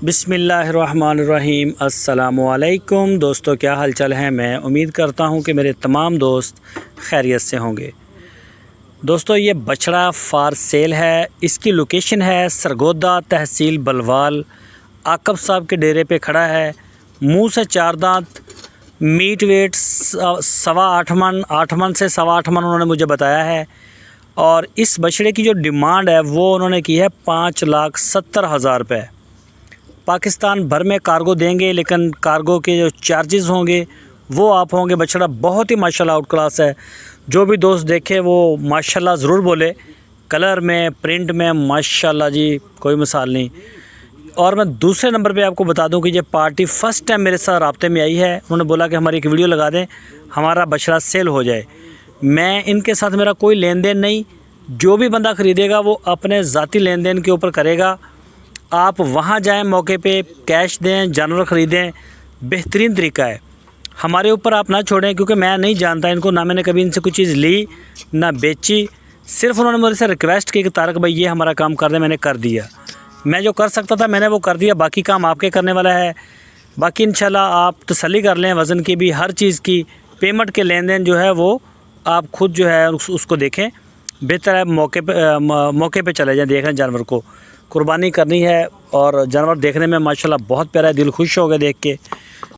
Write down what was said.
बिस्मिल्लाहिर्रहमानिर्रहीम। अस्सलामुअलैकुम दोस्तों, क्या हाल चाल है। मैं उम्मीद करता हूँ कि मेरे तमाम दोस्त खैरियत से होंगे। दोस्तों, ये बछड़ा फार सेल है। इसकी लोकेशन है सरगोदा, तहसील बलवाल। आकब साहब के डेरे पे खड़ा है। मुंह से चार दांत, मीट वेट 8.25 मन से 8.25 मन उन्होंने मुझे बताया है। और इस बछड़े की जो डिमांड है वो उन्होंने की है 5,70,000 रुपये। पाकिस्तान भर में कार्गो देंगे, लेकिन कार्गो के जो चार्जेस होंगे वो आप होंगे। बछड़ा बहुत ही माशाल्लाह आउट क्लास है। जो भी दोस्त देखे वो माशाल्लाह ज़रूर बोले। कलर में, प्रिंट में माशाल्लाह जी कोई मिसाल नहीं। और मैं दूसरे नंबर पे आपको बता दूं कि ये पार्टी फ़र्स्ट टाइम मेरे साथ राब्ते में आई है। उन्होंने बोला कि हमारी एक वीडियो लगा दें, हमारा बछड़ा सेल हो जाए। मैं इनके साथ, मेरा कोई लेन देन नहीं। जो भी बंदा ख़रीदेगा वो अपने ज़ाती लेन देन के ऊपर करेगा। आप वहाँ जाएं, मौके पे कैश दें, जानवर ख़रीदें, बेहतरीन तरीका है। हमारे ऊपर आप ना छोड़ें, क्योंकि मैं नहीं जानता इनको, ना मैंने कभी इनसे कोई चीज़ ली ना बेची। सिर्फ उन्होंने मुझे से रिक्वेस्ट की कि तारक भाई ये हमारा काम कर दें। मैंने कर दिया। मैं जो कर सकता था मैंने वो कर दिया। बाकी काम आपके करने वाला है। बाकी इंशाल्लाह आप तसल्ली कर लें, वज़न की भी, हर चीज़ की। पेमेंट के लेन देन जो है वो आप खुद जो है उसको देखें। बेहतर है मौके पे चले जाएं, देखें जानवर को। कुर्बानी करनी है और जानवर देखने में माशाल्लाह बहुत प्यारा है। दिल खुश हो गया देख के।